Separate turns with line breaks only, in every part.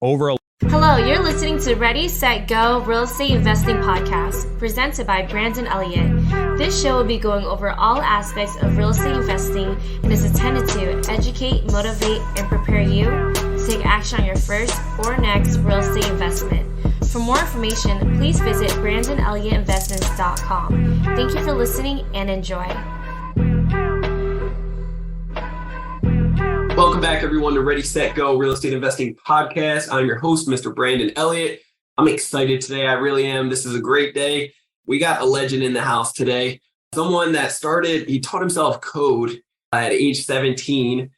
over a...
Hello, you're listening to Ready, Set, Go Real Estate Investing Podcast, presented by Brandon Elliott. This show will be going over all aspects of real estate investing and is intended to educate, motivate, and prepare you to take action on your first or next real estate investment. For more information, please visit BrandonElliottInvestments.com. Thank you for listening and enjoy.
Welcome back, everyone, to Ready, Set, Go Real Estate Investing Podcast. I'm your host, Mr. Brandon Elliott. I'm excited today. I really am. This is a great day. We got a legend in the house today. Someone that he taught himself code at age 17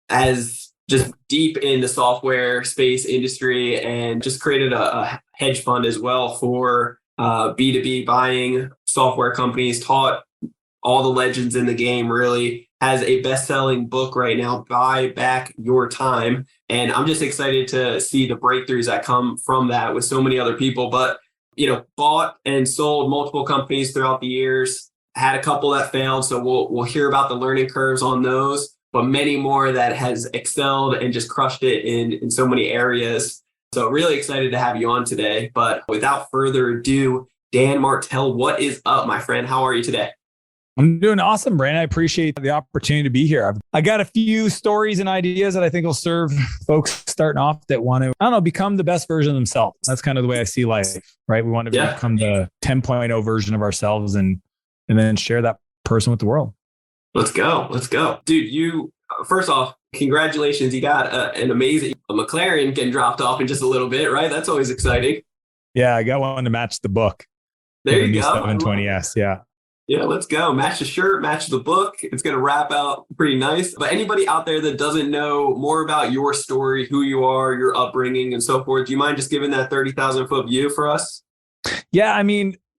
as just deep in the software space industry and just created a hedge fund as well for B2B buying software companies, taught all the legends in the game, really. Has a best-selling book right now, Buy Back Your Time. And I'm just excited to see the breakthroughs that come from that with so many other people. But, bought and sold multiple companies throughout the years, had a couple that failed. So we'll hear about the learning curves on those, but many more that has excelled and just crushed it in so many areas. So really excited to have you on today. But without further ado, Dan Martell, what is up, my friend? How are you today?
I'm doing awesome, Brandon. I appreciate the opportunity to be here. I got a few stories and ideas that I think will serve folks starting off that want to, become the best version of themselves. That's kind of the way I see life, right? We want to become the 10.0 version of ourselves and then share that person with the world.
Let's go. Dude, first off, congratulations. You got an amazing McLaren getting dropped off in just a little bit, right? That's always exciting.
Yeah, I got one to match the book.
There you go.
720S, yeah.
Yeah, let's go. Match the shirt, match the book. It's going to wrap out pretty nice. But anybody out there that doesn't know more about your story, who you are, your upbringing and so forth, do you mind just giving that 30,000 foot view for us?
Yeah,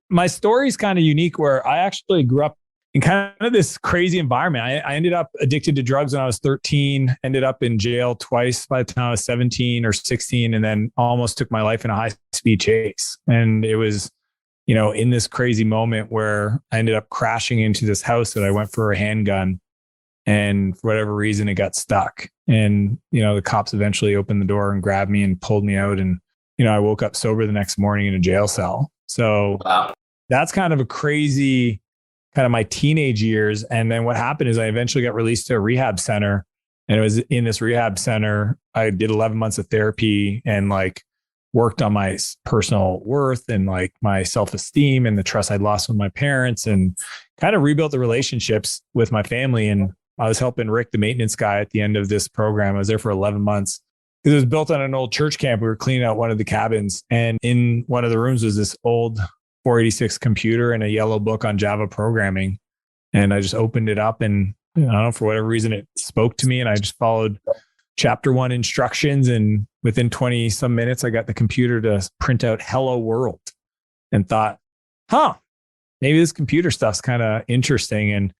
my story is kind of unique where I actually grew up in kind of this crazy environment. I ended up addicted to drugs when I was 13, ended up in jail twice by the time I was 17 or 16, and then almost took my life in a high-speed chase. And it was in this crazy moment where I ended up crashing into this house that I went for a handgun, and for whatever reason, it got stuck. And, the cops eventually opened the door and grabbed me and pulled me out. And, I woke up sober the next morning in a jail cell. So That's kind of a crazy kind of my teenage years. And then what happened is I eventually got released to a rehab center, and it was in this rehab center, I did 11 months of therapy and worked on my personal worth and my self-esteem and the trust I'd lost with my parents, and kind of rebuilt the relationships with my family. And I was helping Rick, the maintenance guy, at the end of this program. I was there for 11 months. It was built on an old church camp. We were cleaning out one of the cabins, and in one of the rooms was this old 486 computer and a yellow book on Java programming. And I just opened it up, and I don't know, for whatever reason, it spoke to me, and I just followed chapter 1 instructions. And within 20 some minutes, I got the computer to print out "Hello World," and thought, maybe this computer stuff's kind of interesting. And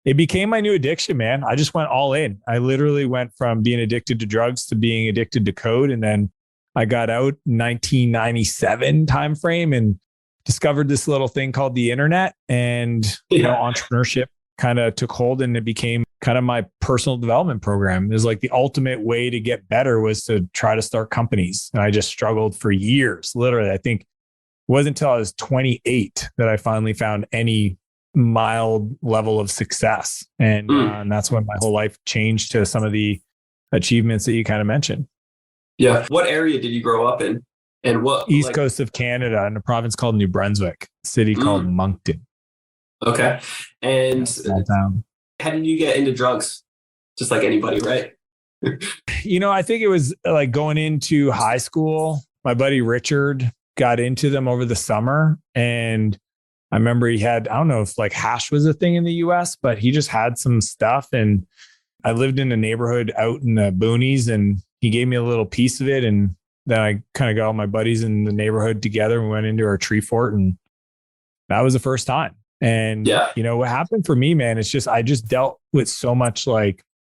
it became my new addiction, man. I just went all in. I literally went from being addicted to drugs to being addicted to code. And then I got out in 1997 timeframe and discovered this little thing called the internet, and entrepreneurship kind of took hold, and it became kind of my personal development program. It was the ultimate way to get better was to try to start companies. And I just struggled for years. Literally, I think it wasn't until I was 28 that I finally found any mild level of success. And that's when my whole life changed to some of the achievements that you kind of mentioned.
Yeah. What area did you grow up in? And what?
East coast of Canada, in a province called New Brunswick, a city called Moncton.
Okay. And how did you get into drugs? Just like anybody, right?
I think it was going into high school. My buddy Richard got into them over the summer. And I remember he had, I don't know if hash was a thing in the US, but he just had some stuff. And I lived in a neighborhood out in the boonies, and he gave me a little piece of it. And then I kind of got all my buddies in the neighborhood together. We went into our tree fort, and that was the first time. And, what happened for me, man, it's just, I just dealt with so much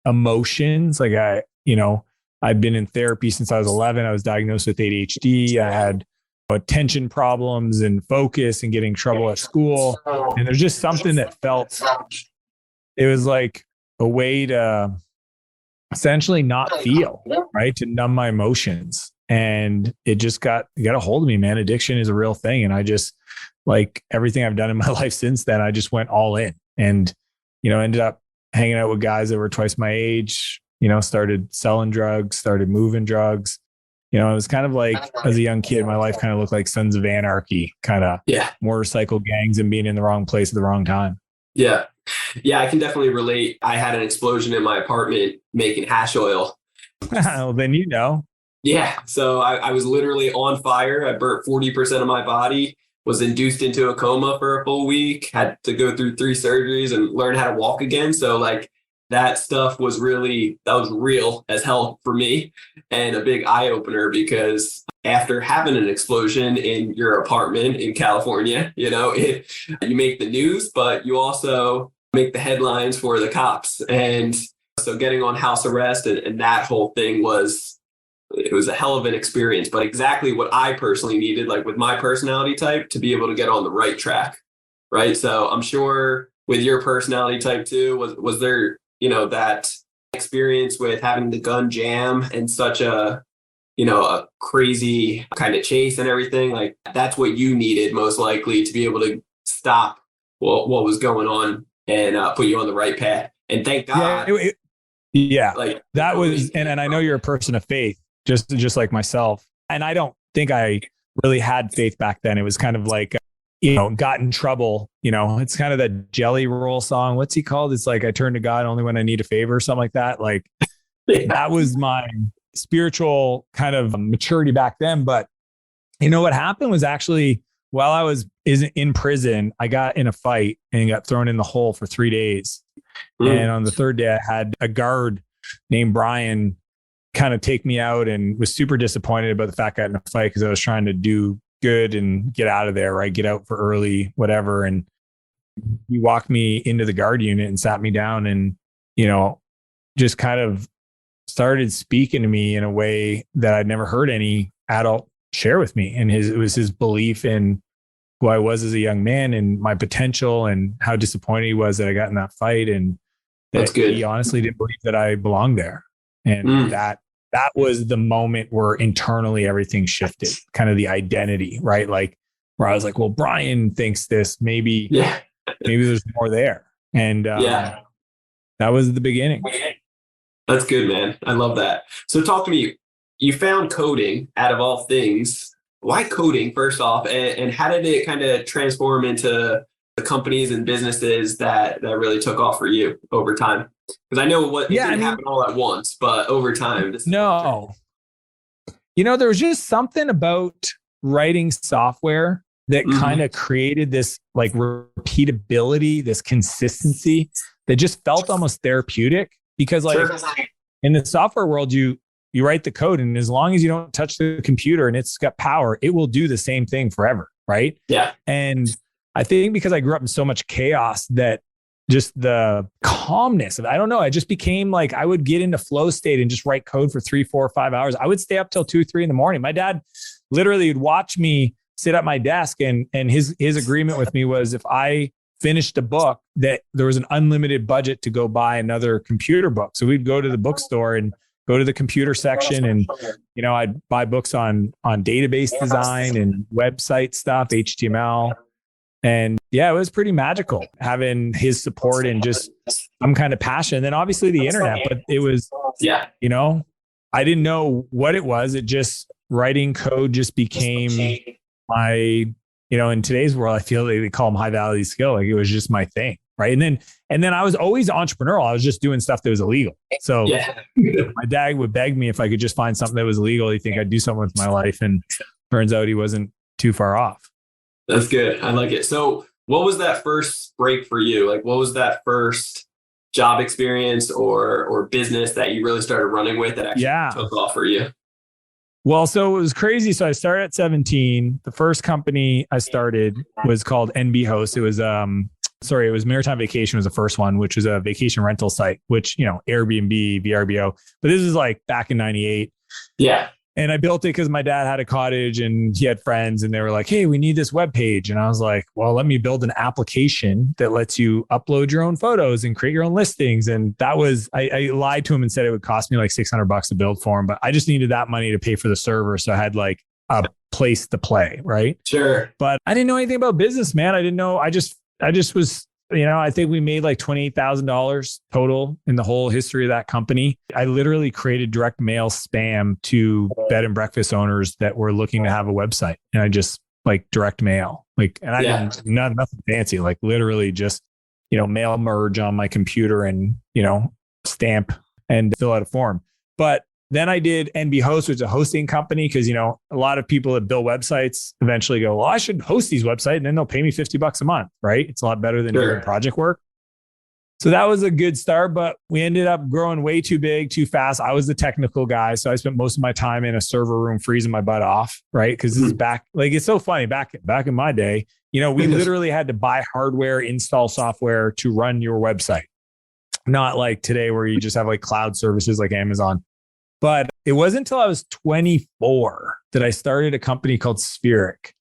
emotions. I'd been in therapy since I was 11. I was diagnosed with ADHD. I had attention problems and focus and getting in trouble at school. And there's just something that felt, it was like a way to essentially not feel, right? To numb my emotions. and it just got a hold of me, man. Addiction is a real thing. And I just, like everything I've done in my life since then, I just went all in and, ended up hanging out with guys that were twice my age, started selling drugs, started moving drugs. It was kind of like, as a young kid, my life kind of looked like Sons of Anarchy, kind of motorcycle gangs and being in the wrong place at the wrong time.
Yeah. Yeah, I can definitely relate. I had an explosion in my apartment making hash oil.
Well, then
Yeah. So I was literally on fire. I burnt 40% of my body, was induced into a coma for a full week, had to go through 3 surgeries and learn how to walk again. So like that stuff was real as hell for me, and a big eye opener, because after having an explosion in your apartment in California, you make the news, but you also make the headlines for the cops. And so getting on house arrest and that whole thing was a hell of an experience, but exactly what I personally needed, like with my personality type, to be able to get on the right track. Right. So I'm sure with your personality type too, was there, that experience with having the gun jam and such a crazy kind of chase and everything, like that's what you needed most likely to be able to stop what was going on and put you on the right path. And thank God.
Like that was, and I know you're a person of faith, just like myself. And I don't think I really had faith back then. It was kind of like, got in trouble. It's kind of that Jelly Roll song. What's he called? It's like, I turn to God only when I need a favor or something like that. Like that was my spiritual kind of maturity back then. But what happened was actually, while I was in prison, I got in a fight and got thrown in the hole for 3 days. And on the 3rd day, I had a guard named Brian kind of take me out, and was super disappointed about the fact I got in a fight, because I was trying to do good and get out of there, right? Get out for early, whatever. And he walked me into the guard unit and sat me down and, just kind of started speaking to me in a way that I'd never heard any adult share with me. And it was his belief in who I was as a young man and my potential, and how disappointed he was that I got in that fight, and that he honestly didn't believe that I belonged there. And that was the moment where internally everything shifted, kind of the identity, right? Like where I was like, well, Brian thinks this, maybe there's more there. And that was the beginning.
That's good, man. I love that. So talk to me. You found coding out of all things. Why coding, first off? And how did it kind of transform into the companies and businesses that really took off for you over time? Because I know it didn't happen all at once, but over time.
There was just something about writing software that kind of created this like repeatability, this consistency that just felt almost therapeutic. Because like in the software world, you write the code, and as long as you don't touch the computer and it's got power, it will do the same thing forever. Right. Yeah. And I think because I grew up in so much chaos, that just the calmness of, I don't know, I just became like, I would get into flow state and just write code for 3, 4, 5 hours. I would stay up till 2, 3 in the morning. My dad literally would watch me sit at my desk, and his agreement with me was, if I finished a book, that there was an unlimited budget to go buy another computer book. So we'd go to the bookstore and go to the computer section, and I'd buy books on database design and website stuff, HTML. And it was pretty magical having his support and just some kind of passion. And then obviously the internet, but it was, I didn't know what it was. It just, writing code just became my, in today's world, I feel like they call them high value skill. Like it was just my thing. Right. And then I was always entrepreneurial. I was just doing stuff that was illegal. So my dad would beg me if I could just find something that was illegal. He'd think I'd do something with my life. And turns out he wasn't too far off.
That's good. I like it. So what was that first break for you? Like, what was that first job experience or business that you really started running with that actually took off for you?
Well, so it was crazy. So I started at 17. The first company I started was called NB Host. It was, it was Maritime Vacation was the first one, which was a vacation rental site, which, Airbnb, VRBO. But this is like back in 98.
Yeah.
And I built it because my dad had a cottage and he had friends and they were like, hey, we need this web page. And I was like, well, let me build an application that lets you upload your own photos and create your own listings. And that was, I lied to him and said it would cost me like $600 to build for him, but I just needed that money to pay for the server. So I had like a place to play, right?
Sure.
But I didn't know anything about business, man. I didn't know. I just was, I think we made like $28,000 total in the whole history of that company. I literally created direct mail spam to bed and breakfast owners that were looking to have a website. And I just like direct mail, and I didn't, nothing fancy, like literally just, mail merge on my computer and, stamp and fill out a form. But then I did NB Host, which is a hosting company, because, a lot of people that build websites eventually go, well, I should host these websites and then they'll pay me $50 a month, right? It's a lot better than doing project work. So that was a good start, but we ended up growing way too big, too fast. I was the technical guy. So I spent most of my time in a server room freezing my butt off, right? Because this is back, it's so funny. Back in my day, we literally had to buy hardware, install software to run your website. Not like today where you just have like cloud services like Amazon. But it wasn't until I was 24 that I started a company called Spheric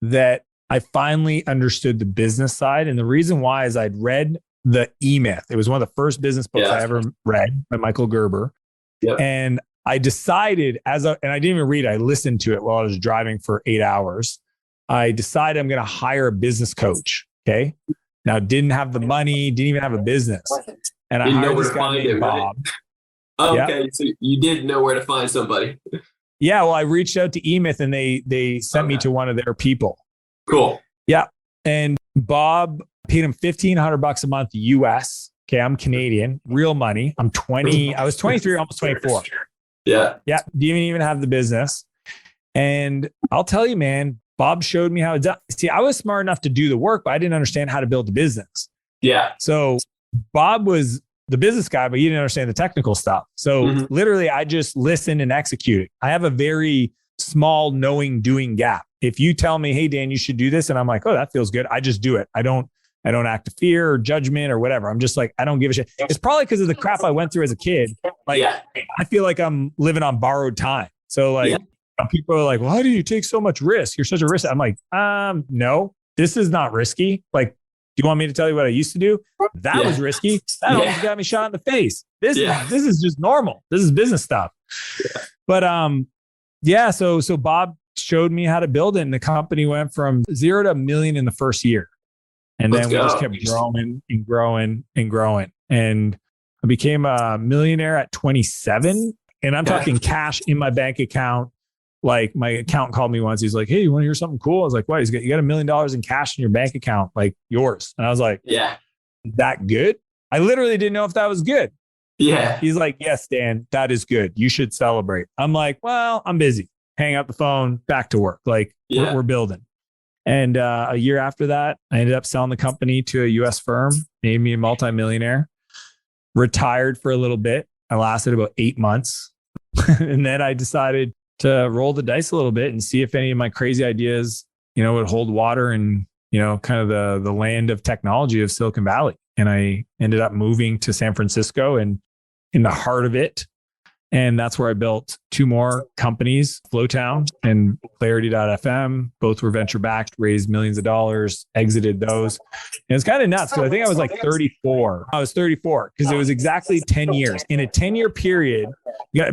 that I finally understood the business side. And the reason why is I'd read The E-Myth. It was one of the first business books I ever read by Michael Gerber. Yep. And I decided and I didn't even read it, I listened to it while I was driving for 8 hours. I decided I'm going to hire a business coach. Okay. Now, didn't have the money, didn't even have a business. And I hired this guy named Bob.
Right? Okay, so you did know where to find somebody.
Yeah, well, I reached out to E-Myth and they sent me to one of their people.
Cool.
Yeah, and Bob paid him $1,500 a month US. Okay, I'm Canadian, real money. I'm 20. I was 23, almost 24.
Yeah.
Didn't even have the business. And I'll tell you, man, Bob showed me how it's done. See, I was smart enough to do the work, but I didn't understand how to build the business.
Yeah.
So Bob was the business guy, but he didn't understand the technical stuff. So literally I just listened and executed. I have a very small knowing doing gap. If you tell me, hey, Dan, you should do this. And I'm like, oh, that feels good. I just do it. I don't act to fear or judgment or whatever. I'm just like, I don't give a shit. It's probably because of the crap I went through as a kid. I feel like I'm living on borrowed time. So people are like, well, how do you take so much risk? You're such a risk. I'm like, no, this is not risky. Like, do you want me to tell you what I used to do? That was risky. That almost got me shot in the face. This is just normal. This is business stuff. But so Bob showed me how to build it, and the company went from 0 to $1 million in the first year. And then we just kept growing and growing and growing. And I became a millionaire at 27. And I'm talking cash in my bank account. Like my accountant called me once. He's like, hey, you want to hear something cool? I was like, what? You got $1 million in cash in your bank account, like yours. And I was like, that good? I literally didn't know if that was good.
Yeah.
He's like, yes, Dan, that is good. You should celebrate. I'm like, well, I'm busy. Hang up the phone, back to work. Like we're building. And a year after that, I ended up selling the company to a US firm, made me a multimillionaire, retired for a little bit. I lasted about 8 months. And then I decided to roll the dice a little bit and see if any of my crazy ideas, would hold water and, kind of the land of technology of Silicon Valley. And I ended up moving to San Francisco and in the heart of it. And that's where I built 2 more companies, Flowtown and Clarity.fm. Both were venture backed, raised millions of dollars, exited those. And it's kind of nuts because I think I was like 34. I was 34 because it was exactly 10 years. In a 10-year period,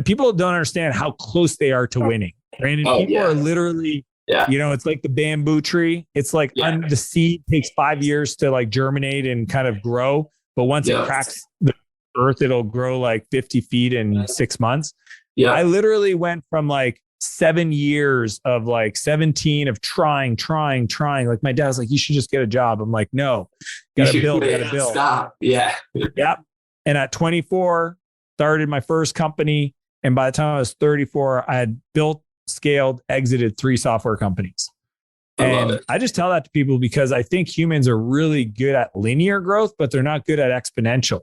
people don't understand how close they are to winning. Brandon, people are literally, it's like the bamboo tree. It's like the seed takes 5 years to like germinate and kind of grow. But once it cracks the earth, it'll grow like 50 feet in 6 months. I literally went from like 7 years of like 17 of trying. Like my dad was like, you should just get a job. I'm like, no, gotta build.
Stop. Yeah.
And at 24, started my first company. And by the time I was 34, I had built, scaled, exited 3 software companies. And I just tell that to people because I think humans are really good at linear growth, but they're not good at exponential.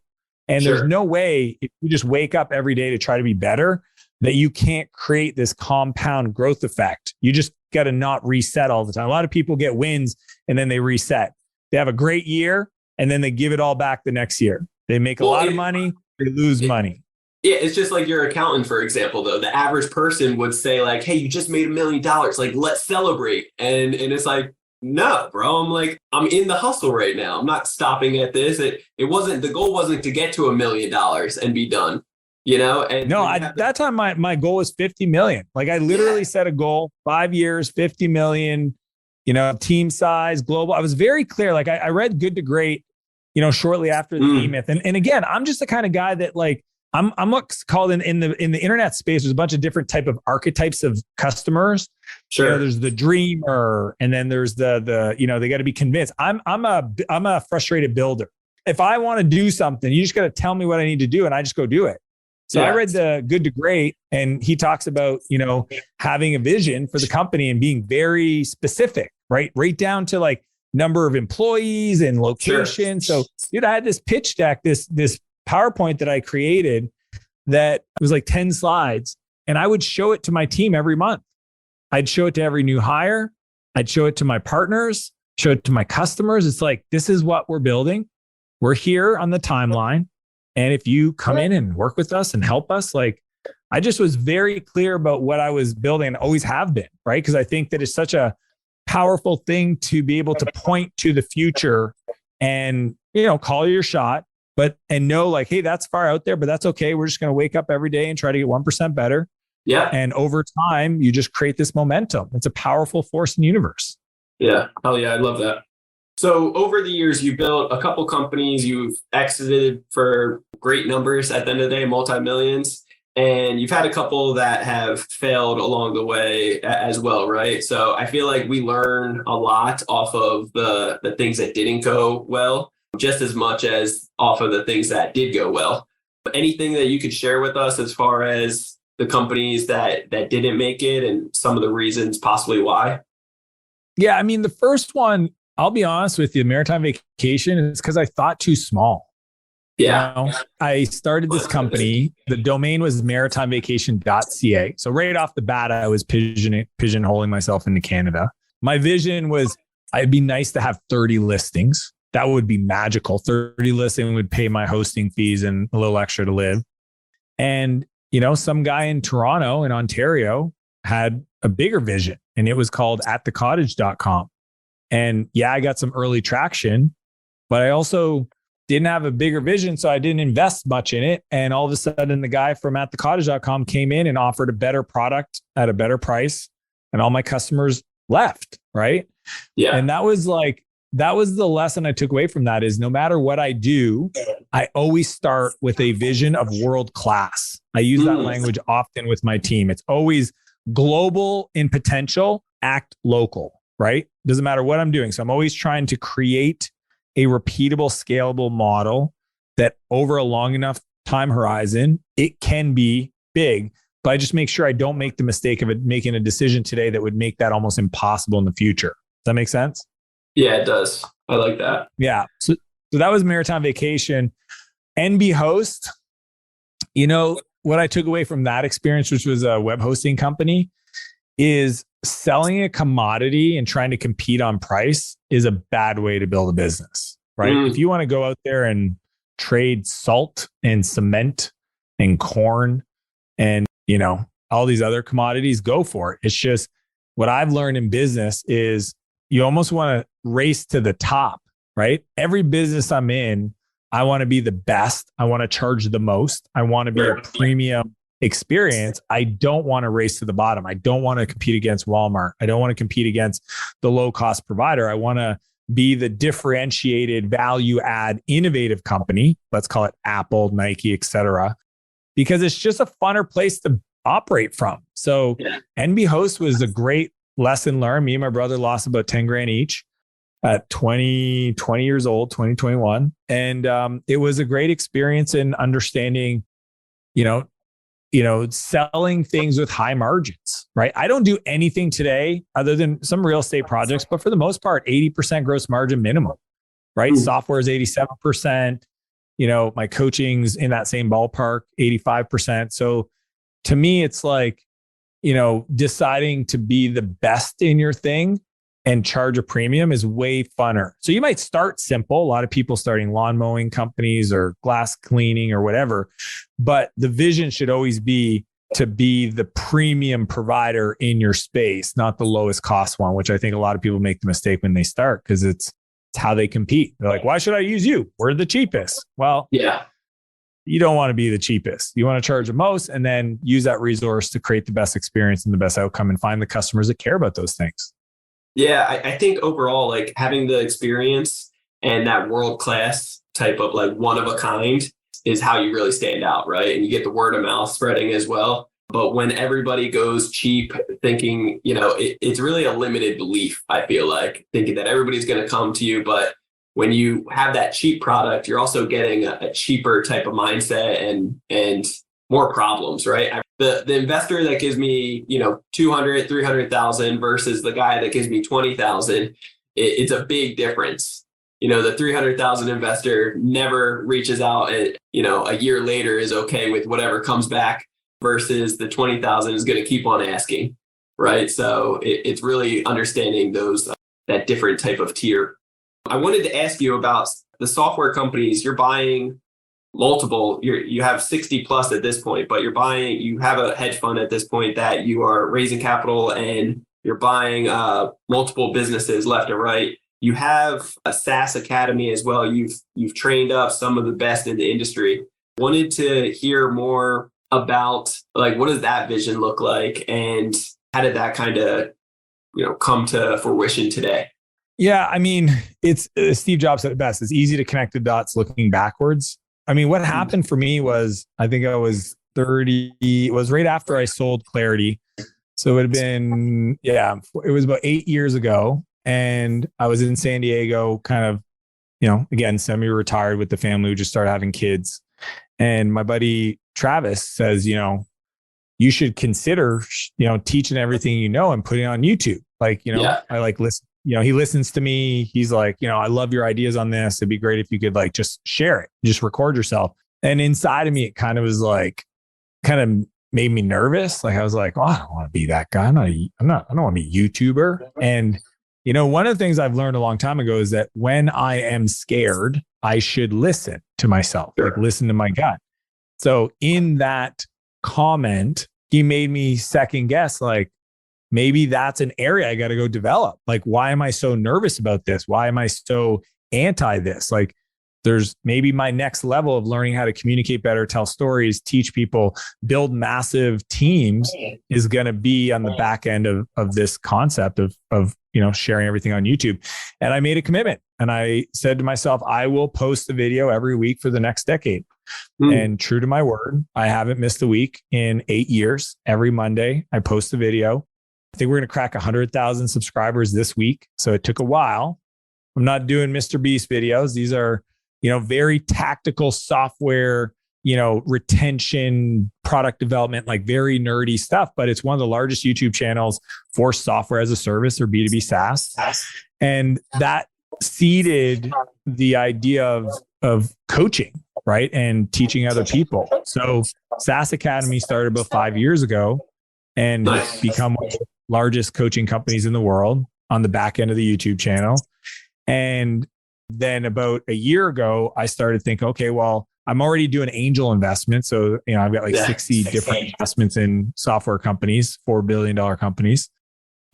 And there's no way, if you just wake up every day to try to be better, that you can't create this compound growth effect. You just got to not reset all the time. A lot of people get wins and then they reset. They have a great year and then they give it all back the next year. They make a lot of money, they lose money.
Yeah, it's just like your accountant, for example, though. The average person would say, like, hey, you just made $1 million. Like, let's celebrate. And it's like, no, bro. I'm like, I'm in the hustle right now. I'm not stopping at this. It wasn't, the goal wasn't to get to $1 million and be done, you know? And
No, that time my goal was 50 million. Like I literally set a goal, 5 years, 50 million, team size, global. I was very clear. Like I read Good to Great, shortly after the E-Myth. And again, I'm just the kind of guy that like, I'm what's called in the internet space. There's a bunch of different type of archetypes of customers.
Sure.
There's the dreamer, and then there's the they got to be convinced. I'm a frustrated builder. If I want to do something, you just got to tell me what I need to do, and I just go do it. So I read the Good to Great, and he talks about having a vision for the company and being very specific, right down to like number of employees and location. Sure. So I had this pitch deck, this PowerPoint that I created that was like 10 slides, and I would show it to my team every month. I'd show it to every new hire. I'd show it to my partners, show it to my customers. It's like, this is what we're building. We're here on the timeline. And if you come in and work with us and help us, like I just was very clear about what I was building and always have been, right? Because I think that it's such a powerful thing to be able to point to the future and, call your shot. And know like, hey, that's far out there, but that's okay. We're just going to wake up every day and try to get 1% better.
Yeah.
And over time, you just create this momentum. It's a powerful force in the universe.
Yeah. Hell yeah. I love that. So over the years, you built a couple companies, you've exited for great numbers at the end of the day, multi-millions, and you've had a couple that have failed along the way as well, right? So I feel like we learn a lot off of the things that didn't go well, just as much as off of the things that did go well. Anything that you could share with us as far as the companies that didn't make it and some of the reasons possibly why?
Yeah, I mean, the first one, I'll be honest with you, Maritime Vacation, is because I thought too small.
Yeah.
I started this company. The domain was maritimevacation.ca. So right off the bat, I was pigeonholing myself into Canada. My vision was it'd be nice to have 30 listings. That would be magical. 30 listings would pay my hosting fees and a little extra to live. And, some guy in Toronto in Ontario had a bigger vision, and it was called atthecottage.com. And I got some early traction, but I also didn't have a bigger vision. So I didn't invest much in it. And all of a sudden the guy from atthecottage.com came in and offered a better product at a better price. And all my customers left. Right.
Yeah.
And that was the lesson I took away from that is no matter what I do, I always start with a vision of world class. I use that language often with my team. It's always global in potential, act local, right? Doesn't matter what I'm doing. So I'm always trying to create a repeatable, scalable model that over a long enough time horizon, it can be big, but I just make sure I don't make the mistake of making a decision today that would make that almost impossible in the future. Does that make sense?
Yeah, it does. I like that.
Yeah. So that was Maritime Vacation. NB Host, what I took away from that experience, which was a web hosting company, is selling a commodity and trying to compete on price is a bad way to build a business, right? If you want to go out there and trade salt and cement and corn and, all these other commodities, go for it. It's just what I've learned in business is you almost want to race to the top, right? Every business I'm in, I want to be the best. I want to charge the most. I want to be a premium experience. I don't want to race to the bottom. I don't want to compete against Walmart. I don't want to compete against the low cost provider. I want to be the differentiated value add innovative company. Let's call it Apple, Nike, etc. Because it's just a funner place to operate from. So NB Host was a great lesson learned. Me and my brother lost about 10 grand each at 20 years old, 2021. And it was a great experience in understanding, selling things with high margins, right? I don't do anything today other than some real estate projects, but for the most part, 80% gross margin minimum, right? Software is 87%. My coaching's in that same ballpark, 85%. So to me, it's like, deciding to be the best in your thing and charge a premium is way funner. So you might start simple. A lot of people starting lawn mowing companies or glass cleaning or whatever, but the vision should always be to be the premium provider in your space, not the lowest cost one, which I think a lot of people make the mistake when they start because it's how they compete. They're like, why should I use you? We're the cheapest. Well,
yeah,
you don't want to be the cheapest. You want to charge the most and then use that resource to create the best experience and the best outcome and find the customers that care about those things.
Yeah, I think overall, like having the experience and that world-class type of like one of a kind is how you really stand out, right? And you get the word of mouth spreading as well. But when everybody goes cheap, thinking, it's really a limited belief, I feel like, thinking that everybody's going to come to you. But when you have that cheap product, you're also getting a cheaper type of mindset and more problems, right? The investor that gives me, 200, 300,000 versus the guy that gives me 20,000, it's a big difference. The 300,000 investor never reaches out and, a year later is okay with whatever comes back versus the 20,000 is going to keep on asking, right? So it's really understanding that different type of tier. I wanted to ask you about the software companies. You're buying multiple, you have 60 plus at this point, but you have a hedge fund at this point that you are raising capital and you're buying multiple businesses left and right. You have a SaaS academy as well. You've trained up some of the best in the industry. Wanted to hear more about like, what does that vision look like? And how did that kind of, come to fruition today?
Yeah. I mean, it's Steve Jobs said it best. It's easy to connect the dots looking backwards. I mean, what happened for me was, I think I was 30, it was right after I sold Clarity. So it had been, it was about 8 years ago. And I was in San Diego, kind of, again, semi-retired with the family who just started having kids. And my buddy Travis says, you should consider, teaching everything and putting it on YouTube. Like, I like listen, he listens to me. He's like, I love your ideas on this. It'd be great if you could like just share it, just record yourself. And inside of me, it kind of was like, kind of made me nervous. Like I was like, oh, I don't want to be that guy. I don't want to be a YouTuber. And one of the things I've learned a long time ago is that when I am scared, I should listen to myself, like listen to my gut. So in that comment, he made me second guess, like, maybe that's an area I got to go develop. Like, why am I so nervous about this? Why am I so anti this? Like, there's maybe my next level of learning how to communicate better, tell stories, teach people, build massive teams is going to be on the back end of this concept of sharing everything on YouTube. And I made a commitment and I said to myself, I will post a video every week for the next decade. And true to my word, I haven't missed a week in 8 years. Every Monday, I post a video. I think we're going to crack 100,000 subscribers this week. So it took a while. I'm not doing Mr. Beast videos. These are, very tactical software, retention, product development, like very nerdy stuff, but it's one of the largest YouTube channels for software as a service or B2B SaaS. And that seeded the idea of coaching, right? And teaching other people. So SaaS Academy started about 5 years ago and become one of the largest coaching companies in the world on the back end of the YouTube channel. And then about a year ago, I started thinking, okay, well, I'm already doing angel investments. So, I've got like 60 different investments in software companies, $4 billion companies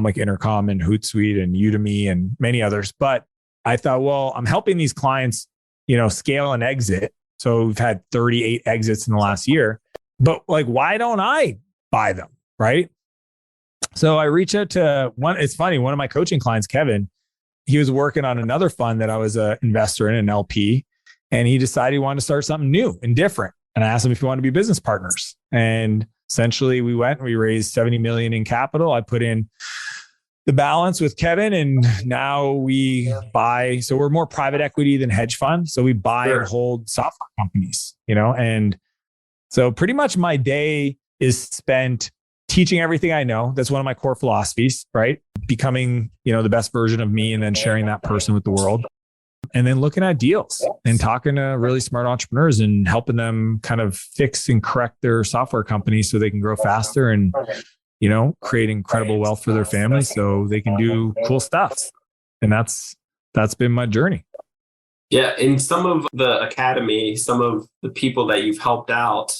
like Intercom and Hootsuite and Udemy and many others. But I thought, well, I'm helping these clients, scale and exit. So we've had 38 exits in the last year, but like, why don't I buy them? Right. So I reached out to it's funny. One of my coaching clients, Kevin, he was working on another fund that I was an investor in, an LP, and he decided he wanted to start something new and different. And I asked him if he wanted to be business partners. And essentially we raised 70 million in capital. I put in the balance with Kevin, and now we buy. So we're more private equity than hedge fund. So we buy and hold software companies, and so pretty much my day is spent teaching everything I know. That's one of my core philosophies, right? Becoming, the best version of me and then sharing that person with the world. And then looking at deals and talking to really smart entrepreneurs and helping them kind of fix and correct their software companies so they can grow faster and, create incredible wealth for their family so they can do cool stuff. And that's been my journey.
Yeah. In some of the academy, some of the people that you've helped out,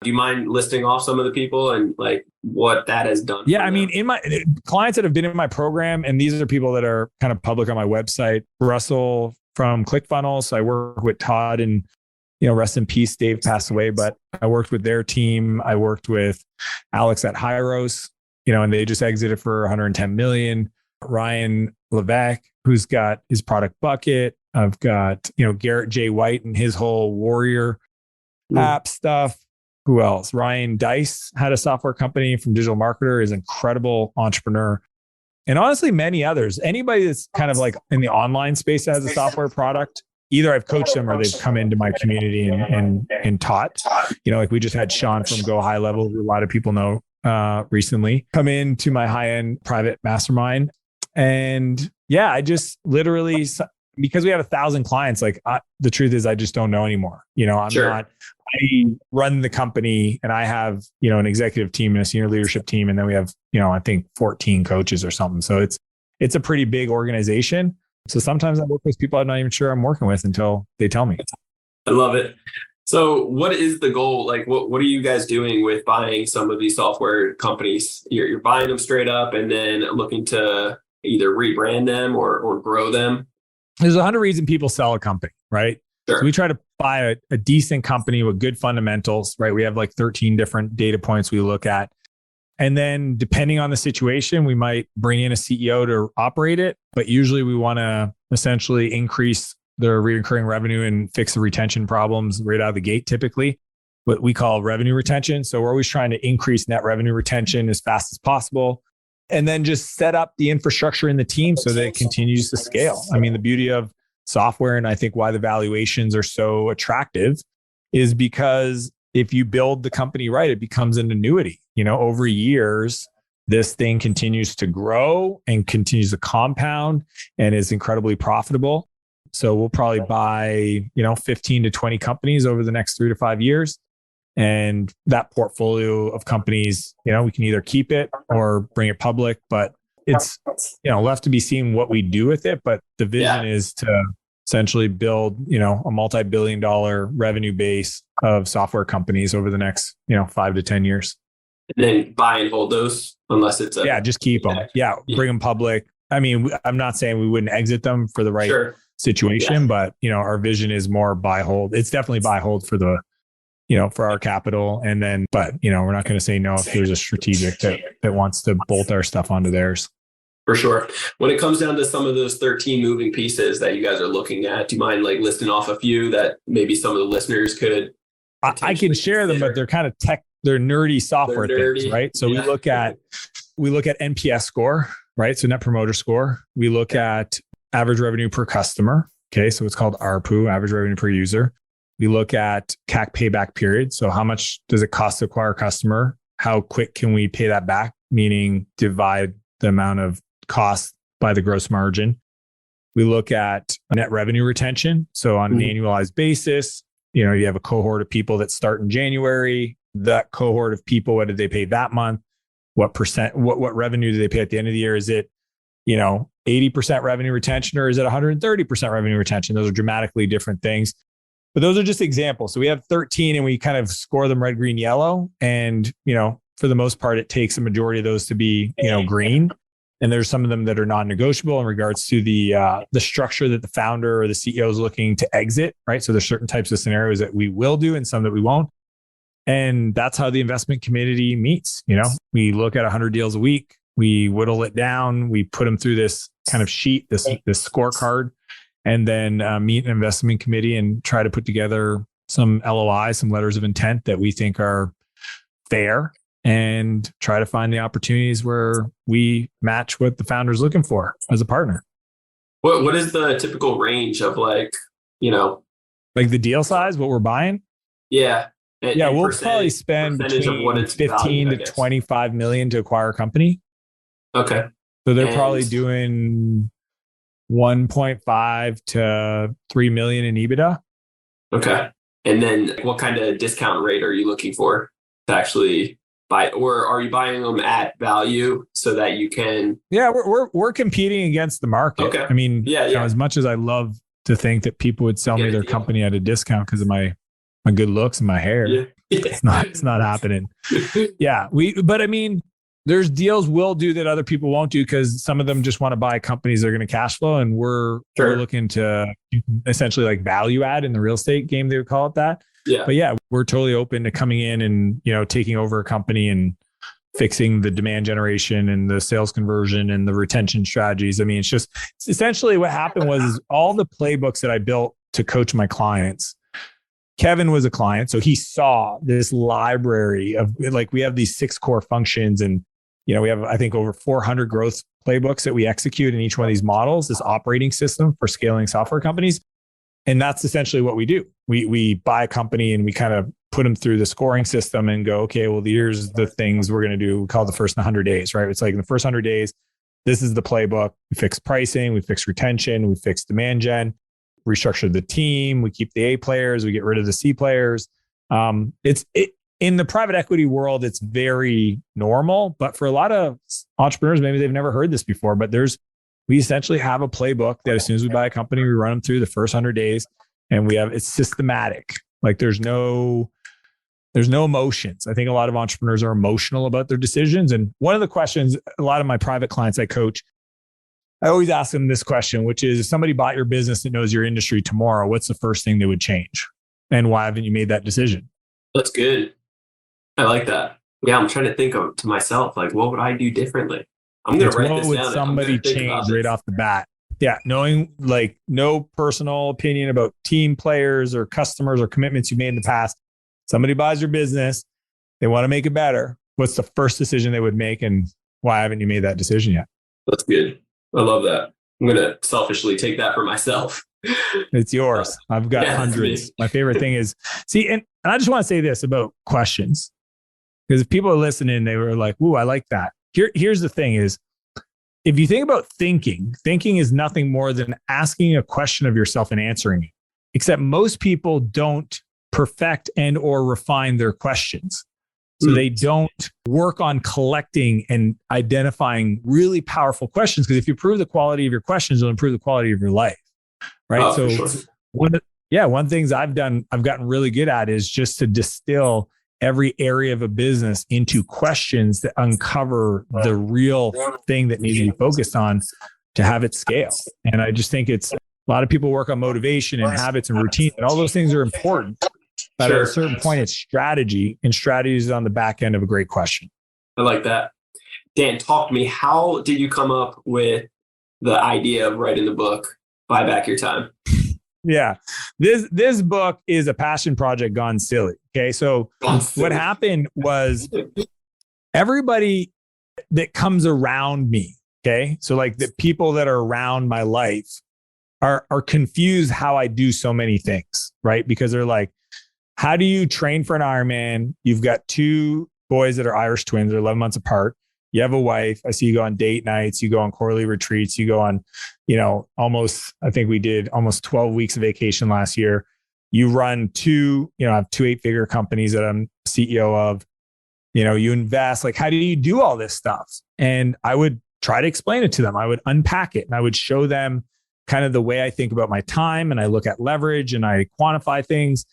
do you mind listing off some of the people and like what that has done?
Yeah. I mean, in my clients that have been in my program, and these are people that are kind of public on my website, Russell from ClickFunnels. So I work with Todd, and, rest in peace, Dave passed away, but I worked with their team. I worked with Alex at Hyros, and they just exited for 110 million. Ryan Levesque, who's got his product Bucket. I've got, Garrett J. White and his whole Warrior app stuff. Who else? Ryan Dice had a software company from Digital Marketer, is an incredible entrepreneur. And honestly, many others. Anybody that's kind of like in the online space that has a software product, either I've coached them or they've come into my community and taught. Like we just had Sean from Go High Level, who a lot of people know recently, come into my high-end private mastermind. And yeah, I just literally, because we have 1,000 clients, like the truth is I just don't know anymore. I run the company and I have, an executive team and a senior leadership team. And then we have, I think 14 coaches or something. So it's a pretty big organization. So sometimes I work with people I'm not even sure I'm working with until they tell me.
I love it. So what is the goal? Like, what are you guys doing with buying some of these software companies? You're buying them straight up and then looking to either rebrand them or grow them?
There's 100 reasons people sell a company, right?
Sure.
So we try to buy a decent company with good fundamentals, right? We have like 13 different data points we look at. And then depending on the situation, we might bring in a CEO to operate it. But usually we want to essentially increase their recurring revenue and fix the retention problems right out of the gate, typically, what we call revenue retention. So we're always trying to increase net revenue retention as fast as possible. And then just set up the infrastructure in the team so that it continues to scale. I mean, the beauty of software, and I think why the valuations are so attractive, is because if you build the company right, it becomes an annuity. Over years, this thing continues to grow and continues to compound and is incredibly profitable. So we'll probably buy, 15 to 20 companies over the next 3 to 5 years. And that portfolio of companies, we can either keep it or bring it public, but it's, left to be seen what we do with it. But the vision is to essentially build, a multi-billion-dollar revenue base of software companies over the next, 5 to 10 years.
And then buy and hold those unless it's
just keep them. Yeah. Bring them public. I mean, I'm not saying we wouldn't exit them for the right situation, but, our vision is more buy hold. It's definitely buy hold for the, for our capital. And then, but, we're not going to say no if there's a strategic that wants to bolt our stuff onto theirs.
For sure. When it comes down to some of those 13 moving pieces that you guys are looking at, do you mind like listing off a few that maybe some of the listeners could?
I can share them, but they're kind of they're nerdy software things, right? So we look at NPS score, right? So net promoter score. We look at average revenue per customer. Okay. So it's called ARPU, average revenue per user. We look at CAC payback period. So how much does it cost to acquire a customer? How quick can we pay that back? Meaning divide the amount of cost by the gross margin. We look at net revenue retention. So on an annualized basis, you have a cohort of people that start in January. That cohort of people, what did they pay that month? What percent, what revenue do they pay at the end of the year? Is it, 80% revenue retention or is it 130% revenue retention? Those are dramatically different things. But those are just examples. So we have 13 and we kind of score them red, green, yellow. And, for the most part, it takes a majority of those to be, green. And there's some of them that are non-negotiable in regards to the structure that the founder or the CEO is looking to exit, right? So there's certain types of scenarios that we will do and some that we won't. And that's how the investment committee meets. We look at 100 deals a week. We whittle it down. We put them through this kind of sheet, this scorecard, and then meet an investment committee and try to put together some LOI, some letters of intent that we think are fair, and try to find the opportunities where we match what the founder's looking for as a partner.
What is the typical range of like
the deal size, what we're buying?
Yeah.
We'll probably spend between 15 to 25 million to acquire a company.
Okay.
So they're probably doing 1.5 to 3 million in EBITDA.
Okay. And then what kind of discount rate are you looking for to actually or are you buying them at value so that you can?
Yeah, we're competing against the market.
Okay.
I mean,
yeah.
As much as I love to think that people would sell me their company at a discount because of my good looks and my hair, it's not happening. But I mean, there's deals we'll do that other people won't do because some of them just want to buy companies that are going to cash flow, and we're looking to essentially like value add in the real estate game. They would call it that.
Yeah.
But we're totally open to coming in and, taking over a company and fixing the demand generation and the sales conversion and the retention strategies. I mean, it's essentially what happened was all the playbooks that I built to coach my clients. Kevin was a client, so he saw this library of we have these 6 core functions, and we have, I think, over 400 growth playbooks that we execute in each one of these models, this operating system for scaling software companies. And that's essentially what we do. We buy a company and we kind of put them through the scoring system and go, okay, well, here's the things we're going to do. We call it the first 100 days, right? It's like in the first 100 days, this is the playbook. We fix pricing, we fix retention, we fix demand gen, restructure the team, we keep the A players, we get rid of the C players. In the private equity world, it's very normal, but for a lot of entrepreneurs, maybe they've never heard this before, but we essentially have a playbook that as soon as we buy a company, we run them through the first 100 days, and it's systematic. Like there's no emotions. I think a lot of entrepreneurs are emotional about their decisions. And one of the questions, a lot of my private clients I coach, I always ask them this question, which is, if somebody bought your business that knows your industry tomorrow, what's the first thing they would change? And why haven't you made that decision?
That's good. I like that. Yeah, I'm trying to think to myself, like, what would I do differently? I'm going to write this down.
What would somebody change right off the bat? Yeah, knowing no personal opinion about team players or customers or commitments you made in the past. Somebody buys your business, they want to make it better. What's the first decision they would make, and why haven't you made that decision yet?
That's good. I love that. I'm going to selfishly take that for myself.
It's yours. I've got hundreds. My favorite thing is, and I just want to say this about questions, because if people are listening, they were like, ooh, I like that. Here's the thing is, if you think about thinking is nothing more than asking a question of yourself and answering it, except most people don't perfect and or refine their questions. So they don't work on collecting and identifying really powerful questions, because if you improve the quality of your questions, you'll improve the quality of your life. Right.
Oh,
so
for sure.
one of the things I've gotten really good at is just to distill every area of a business into questions that uncover the real thing that needs to be focused on to have it scale. And I just think a lot of people work on motivation and habits and routine, and all those things are important. But at a certain point, it's strategy, and strategy is on the back end of a great question.
I like that. Dan, talk to me. How did you come up with the idea of writing the book, Buy Back Your Time?
Yeah. This book is a passion project gone silly. Okay. So what happened was everybody that comes around me, okay, so like the people that are around my life are confused how I do so many things, right? Because they're like, how do you train for an Ironman? You've got 2 boys that are Irish twins, they're 11 months apart. You have a wife. I see you go on date nights. You go on quarterly retreats. You go on, I think we did almost 12 weeks of vacation last year. You run I have 2 8-figure companies that I'm CEO of. You invest. Like, how do you do all this stuff? And I would try to explain it to them. I would unpack it, and I would show them kind of the way I think about my time, and I look at leverage and I quantify things.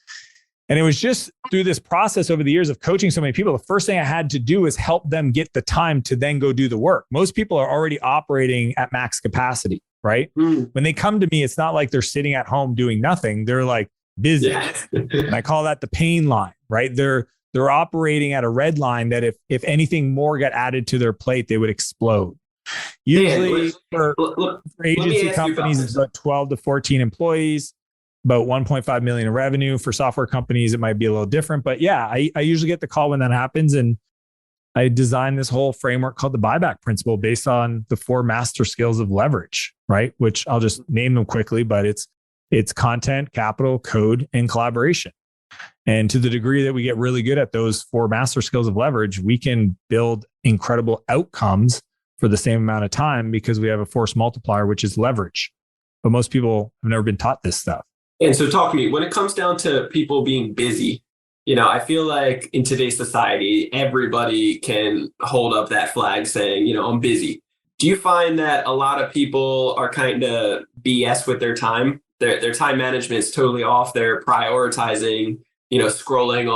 And it was just through this process over the years of coaching so many people, the first thing I had to do is help them get the time to then go do the work. Most people are already operating at max capacity, right? When they come to me, it's not like they're sitting at home doing nothing. They're like busy. And I call that the pain line, right? They're operating at a red line that if anything more got added to their plate, they would explode. Usually for agency companies, it's about 12 to 14 employees. About 1.5 million in revenue. For software companies, it might be a little different, but yeah, I usually get the call when that happens. And I designed this whole framework called the buyback principle based on the 4 master skills of leverage, right? Which I'll just name them quickly, but it's content, capital, code, and collaboration. And to the degree that we get really good at those 4 master skills of leverage, we can build incredible outcomes for the same amount of time because we have a force multiplier, which is leverage. But most people have never been taught this stuff.
And so talk to me, when it comes down to people being busy I feel like in today's society, everybody can hold up that flag saying, I'm busy. Do you find that a lot of people are kind of BS with their time? Their time management is totally off. They're prioritizing, scrolling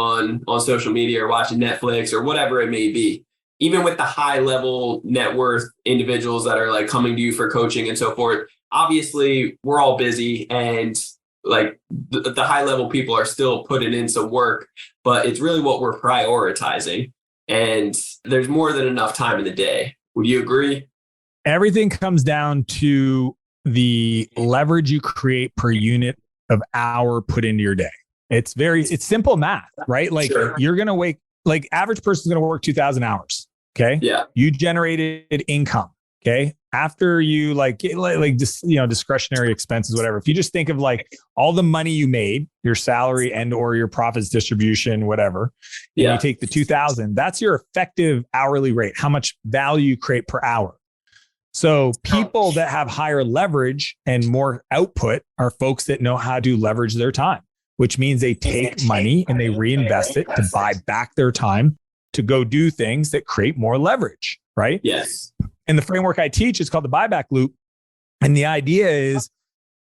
on social media or watching Netflix or whatever it may be. Even with the high level net worth individuals that are like coming to you for coaching and so forth, obviously we're all busy, and like the high level people are still putting in some work, but it's really what we're prioritizing. And there's more than enough time in the day. Would you agree?
Everything comes down to the leverage you create per unit of hour put into your day. It's simple math, right? Like
Sure.
You're going to average person's going to work 2,000 hours. Okay.
Yeah.
You generated income. Okay. After you discretionary expenses, whatever. If you just think of like all the money you made, your salary and or your profits distribution, whatever, and you take the 2,000, that's your effective hourly rate, how much value you create per hour. So people that have higher leverage and more output are folks that know how to leverage their time, which means they take money and they reinvest it to buy back their time to go do things that create more leverage, right?
Yes.
And the framework I teach is called the buyback loop. And the idea is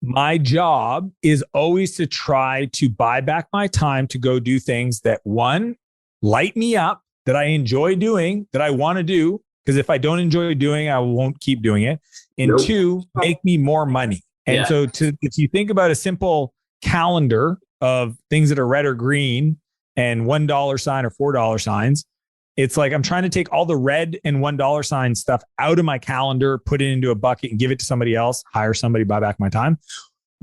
my job is always to try to buy back my time to go do things that, one, light me up, that I enjoy doing, that I want to do. Because if I don't enjoy doing, I won't keep doing it. And
Nope.
two, make me more money. And so if you think about a simple calendar of things that are red or green and $1 sign or $4 signs, it's like I'm trying to take all the red and $1 sign stuff out of my calendar, put it into a bucket and give it to somebody else, hire somebody, buy back my time,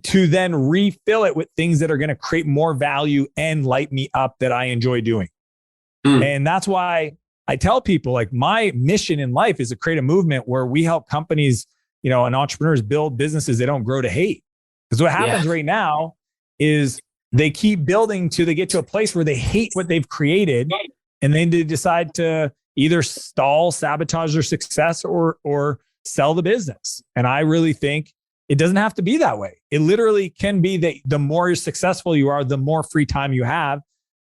to then refill it with things that are going to create more value and light me up that I enjoy doing. And that's why I tell people, like, my mission in life is to create a movement where we help companies, and entrepreneurs build businesses they don't grow to hate. Because what happens right now is they keep building till they get to a place where they hate what they've created. And then they decide to either stall, sabotage their success, or sell the business. And I really think it doesn't have to be that way. It literally can be that the more successful you are, the more free time you have.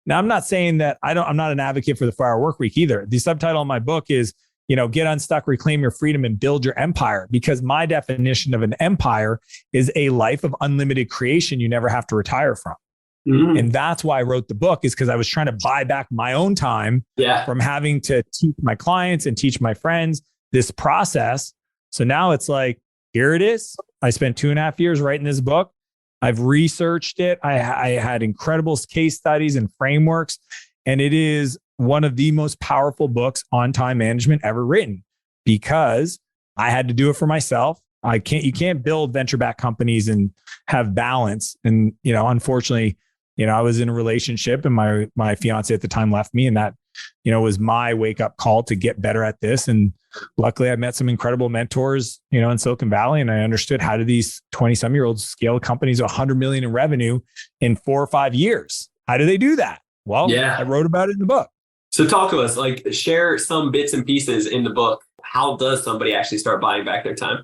Now, I'm not saying that I'm not an advocate for the 4-hour work week either. The subtitle of my book is, get unstuck, reclaim your freedom, and build your empire. Because my definition of an empire is a life of unlimited creation you never have to retire from. Mm-hmm. And that's why I wrote the book, is because I was trying to buy back my own time from having to teach my clients and teach my friends this process. So now it's like, here it is. I spent 2.5 years writing this book. I've researched it. I had incredible case studies and frameworks, and it is one of the most powerful books on time management ever written, because I had to do it for myself. You can't build venture-backed companies and have balance. And, unfortunately, I was in a relationship, and my fiance at the time left me, and that, was my wake-up call to get better at this. And luckily I met some incredible mentors, in Silicon Valley, and I understood how do these 20-some-year-olds scale companies to 100 million in revenue in 4 or 5 years. How do they do that? Well, I wrote about it in the book.
So talk to us, share some bits and pieces in the book. How does somebody actually start buying back their time?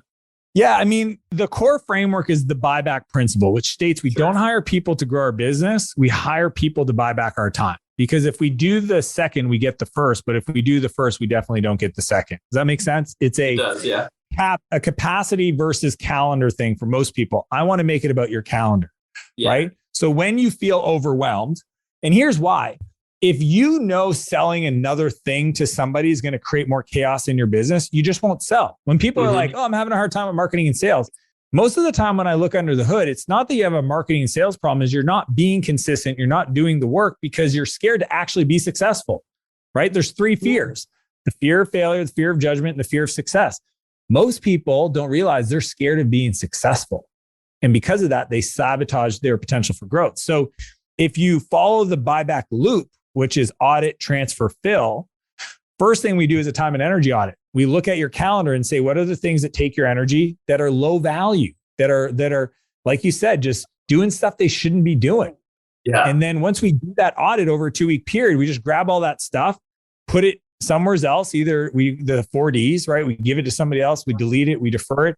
Yeah, I mean, the core framework is the buyback principle, which states we don't hire people to grow our business. We hire people to buy back our time. Because if we do the second, we get the first. But if we do the first, we definitely don't get the second. Does that make sense? It's a capacity versus calendar thing for most people. I want to make it about your calendar, right? So when you feel overwhelmed, and here's why. If you know selling another thing to somebody is going to create more chaos in your business, you just won't sell. When people are like, I'm having a hard time with marketing and sales. Most of the time when I look under the hood, it's not that you have a marketing and sales problem, is you're not being consistent. You're not doing the work because you're scared to actually be successful, right? There's 3 fears: the fear of failure, the fear of judgment, and the fear of success. Most people don't realize they're scared of being successful. And because of that, they sabotage their potential for growth. So if you follow the buyback loop, which is audit, transfer, fill, first thing we do is a time and energy audit. We look at your calendar and say, what are the things that take your energy that are low value, that are, like you said, just doing stuff they shouldn't be doing. Yeah. And then once we do that audit over a 2-week period, we just grab all that stuff, put it somewhere else. Either the 4 Ds, right? We give it to somebody else, we delete it, we defer it,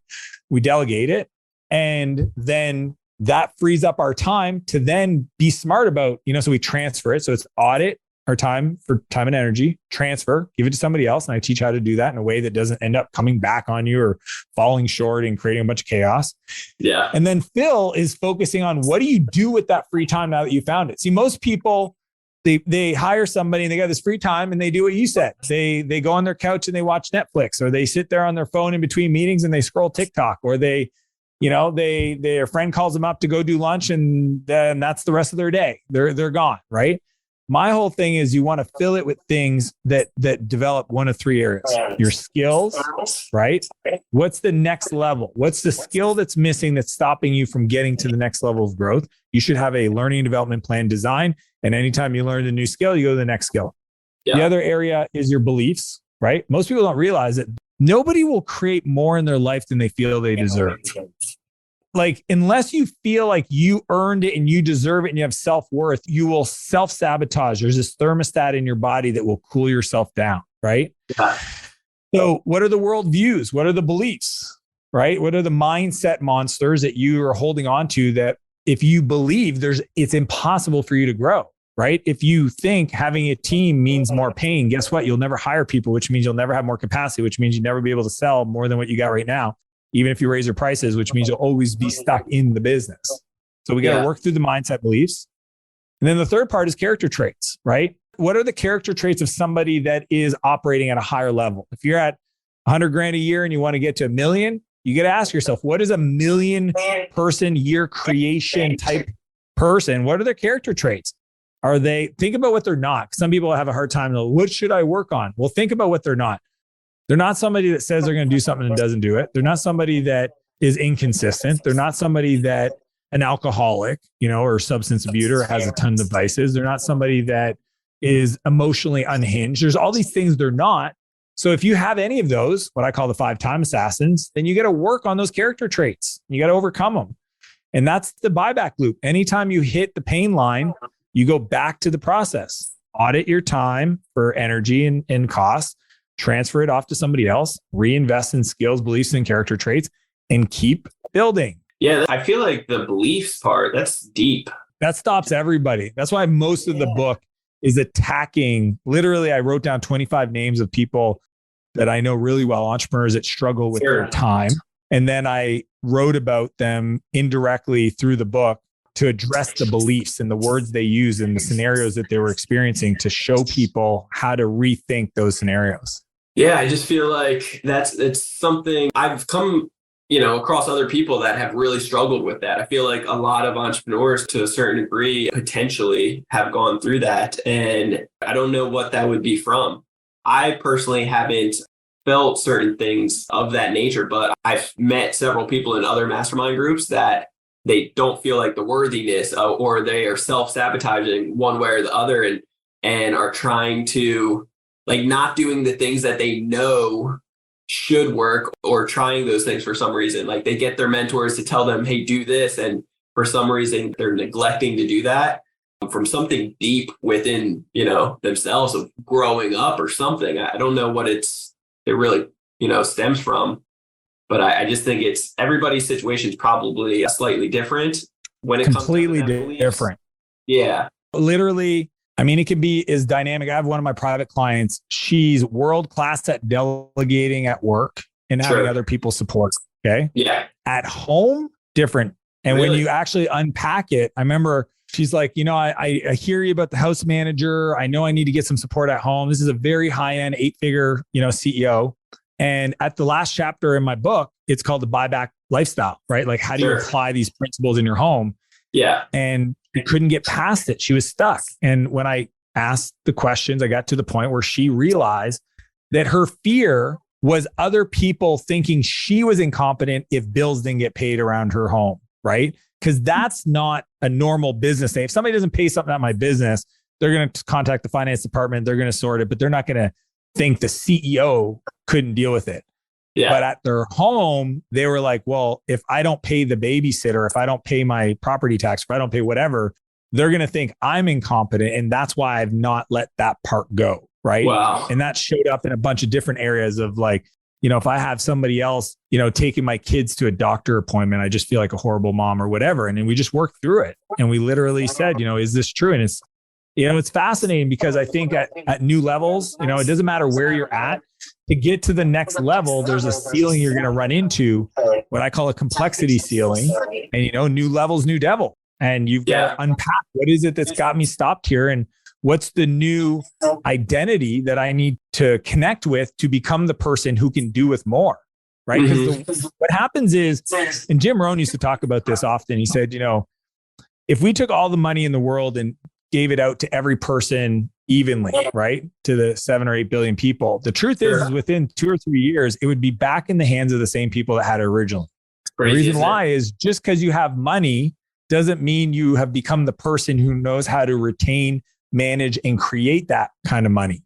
we delegate it. And then that frees up our time to then be smart about, so we transfer it. So it's audit our time for time and energy, transfer, give it to somebody else. And I teach how to do that in a way that doesn't end up coming back on you or falling short and creating a bunch of chaos.
Yeah.
And then Phil is focusing on what do you do with that free time now that you found it? See, most people, they hire somebody and they got this free time and they do what you said. They go on their couch and they watch Netflix, or they sit there on their phone in between meetings and they scroll TikTok, or their friend calls them up to go do lunch, and then that's the rest of their day. They're gone, right? My whole thing is you want to fill it with things that develop one of three areas. Your skills, right? What's the next level? What's the skill that's missing that's stopping you from getting to the next level of growth? You should have a learning and development plan design. And anytime you learn a new skill, you go to the next skill. Yeah. The other area is your beliefs, right? Most people don't realize that nobody will create more in their life than they feel they deserve. Like, unless you feel like you earned it and you deserve it and you have self-worth, you will self-sabotage. There's this thermostat in your body that will cool yourself down, right? Yeah. So what are the worldviews? What are the beliefs, right? What are the mindset monsters that you are holding on to that if you believe it's impossible for you to grow, right? If you think having a team means more pain, guess what? You'll never hire people, which means you'll never have more capacity, which means you'll never be able to sell more than what you got right now. Even if you raise your prices, which means you'll always be stuck in the business. So we got to work through the mindset beliefs. And then the third part is character traits, right? What are the character traits of somebody that is operating at a higher level? If you're at 100 grand a year and you want to get to 1 million, you got to ask yourself, what is a 1 million person year creation type person? What are their character traits? Think about what they're not. Some people have a hard time. What should I work on? Well, think about what they're not. They're not somebody that says they're going to do something and doesn't do it. They're not somebody that is inconsistent. They're not somebody that an alcoholic, or substance abuser, has a ton of vices. They're not somebody that is emotionally unhinged. There's all these things they're not. So if you have any of those, what I call the 5 time assassins, then you got to work on those character traits. You got to overcome them. And that's the buyback loop. Anytime you hit the pain line, you go back to the process. Audit your time for energy and costs. Transfer it off to somebody else, reinvest in skills, beliefs, and character traits, and keep building.
Yeah, I feel like the beliefs part, that's deep.
That stops everybody. That's why most of the book is attacking. Literally, I wrote down 25 names of people that I know really well, entrepreneurs that struggle with their time. And then I wrote about them indirectly through the book to address the beliefs and the words they use and the scenarios that they were experiencing to show people how to rethink those scenarios.
Yeah, I just feel like it's something I've come, across other people that have really struggled with that. I feel like a lot of entrepreneurs to a certain degree potentially have gone through that. And I don't know what that would be from. I personally haven't felt certain things of that nature, but I've met several people in other mastermind groups that they don't feel like the worthiness or they are self-sabotaging one way or the other and are trying to not doing the things that they know should work or trying those things for some reason. Like they get their mentors to tell them, hey, do this. And for some reason, they're neglecting to do that from something deep within, themselves of growing up or something. I don't know what it really, stems from. But I just think everybody's situation is probably slightly different when it comes to
completely different.
Yeah.
Literally, it can be as dynamic. I have one of my private clients. She's world-class at delegating at work and having other people support. Okay.
Yeah.
At home, different. And when you actually unpack it, I remember she's like, I hear you about the house manager. I know I need to get some support at home. This is a very high-end 8-figure, CEO. And at the last chapter in my book, it's called the buyback lifestyle, right? Like, how do you apply these principles in your home?
Yeah.
And she couldn't get past it. She was stuck. And when I asked the questions, I got to the point where she realized that her fear was other people thinking she was incompetent if bills didn't get paid around her home, right? Because that's not a normal business thing. If somebody doesn't pay something at my business, they're going to contact the finance department. They're going to sort it, but they're not going to think the CEO couldn't deal with it. Yeah. But at their home, they were like, well, if I don't pay the babysitter, if I don't pay my property tax, if I don't pay whatever, they're going to think I'm incompetent. And that's why I've not let that part go. Right.
Wow.
And that showed up in a bunch of different areas of like if I have somebody else, taking my kids to a doctor appointment, I just feel like a horrible mom or whatever. And then we just worked through it. And we literally said, is this true? And it's fascinating because I think at new levels, it doesn't matter where you're at. To get to the next level, there's a ceiling you're going to run into, what I call a complexity ceiling. And, new levels, new devil. And you've got to unpack what is it that's got me stopped here, and what's the new identity that I need to connect with to become the person who can do with more, right? Because what happens is, and Jim Rohn used to talk about this often. He said, if we took all the money in the world and gave it out to every person evenly, right, to the 7 or 8 billion people, the truth is within 2 or 3 years, it would be back in the hands of the same people that had it originally. The reason why is just because you have money doesn't mean you have become the person who knows how to retain, manage, and create that kind of money.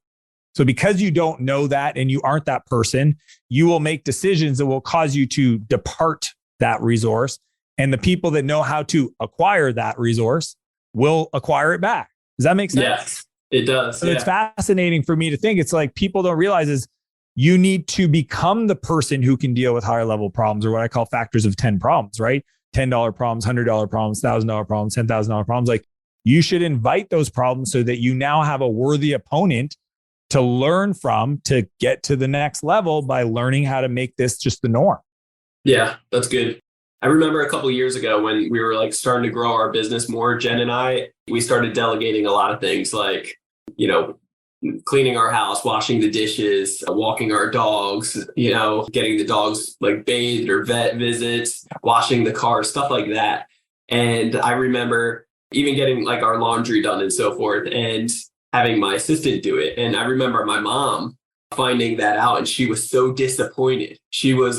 So because you don't know that and you aren't that person, you will make decisions that will cause you to depart that resource. And the people that know how to acquire that resource will acquire it back. Does that make sense?
Yes, it does.
So it's fascinating for me to think. It's like people don't realize is you need to become the person who can deal with higher level problems, or what I call factors of 10 problems, right? $10 problems, $100 problems, $1,000 problems, $10,000 problems. Like, you should invite those problems so that you now have a worthy opponent to learn from, to get to the next level by learning how to make this just the norm.
Yeah, that's good. I remember a couple of years ago when we were starting to grow our business more, Jen and I, we started delegating a lot of things like, cleaning our house, washing the dishes, walking our dogs, getting the dogs bathed or vet visits, washing the car, stuff like that. And I remember even getting our laundry done and so forth, and having my assistant do it. And I remember my mom finding that out, and she was so disappointed. She was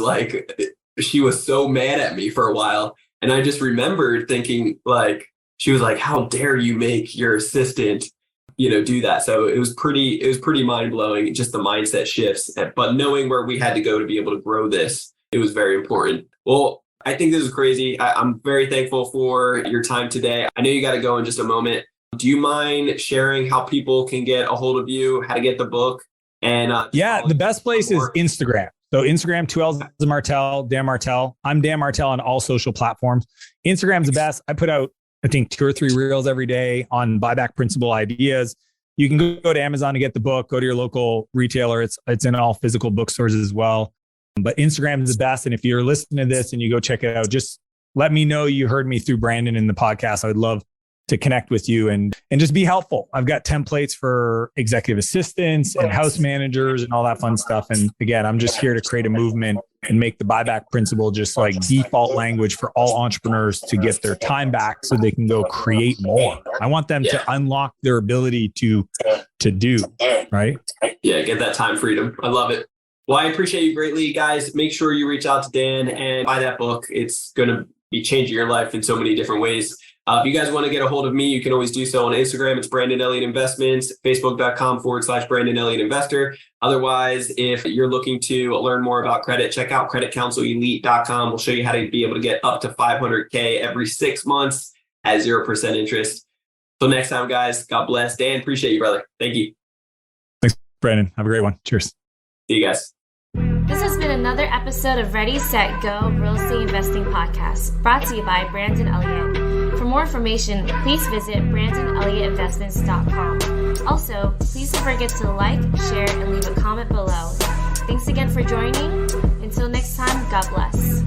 so mad at me for a while. And I just remember thinking she was like, how dare you make your assistant, do that. So it was pretty mind blowing, just the mindset shifts, but knowing where we had to go to be able to grow this, it was very important. Well, I think this is crazy. I'm very thankful for your time today. I know you got to go in just a moment. Do you mind sharing how people can get a hold of you, how to get the book? And
the best place is Instagram. So Instagram, 2 L's of Martell, Dan Martell. I'm Dan Martell on all social platforms. Instagram's the best. I put out, I think, 2 or 3 reels every day on buyback principle ideas. You can go to Amazon to get the book, go to your local retailer. It's in all physical bookstores as well. But Instagram is the best. And if you're listening to this and you go check it out, just let me know you heard me through Brandon in the podcast. I would love to connect with you and just be helpful. I've got templates for executive assistants and house managers and all that fun stuff. And again, I'm just here to create a movement and make the buyback principle just default language for all entrepreneurs to get their time back so they can go create more. I want them to unlock their ability to do, right?
Yeah, get that time freedom. I love it. Well, I appreciate you greatly, guys. Make sure you reach out to Dan and buy that book. It's going to be changing your life in so many different ways. If you guys want to get a hold of me, you can always do so on Instagram. It's Brandon Elliott Investments, Facebook.com/Brandon Elliott Investor. Otherwise, if you're looking to learn more about credit, check out creditcounselelite.com. We'll show you how to be able to get up to $500K every 6 months at 0% interest. Till next time, guys, God bless. Dan, appreciate you, brother. Thank you.
Thanks, Brandon. Have a great one. Cheers.
See you guys.
This has been another episode of Ready, Set, Go Real Estate Investing Podcast, brought to you by Brandon Elliott. For more information, please visit BrandonElliottInvestments.com. Also, please don't forget to like, share, and leave a comment below. Thanks again for joining. Until next time, God bless.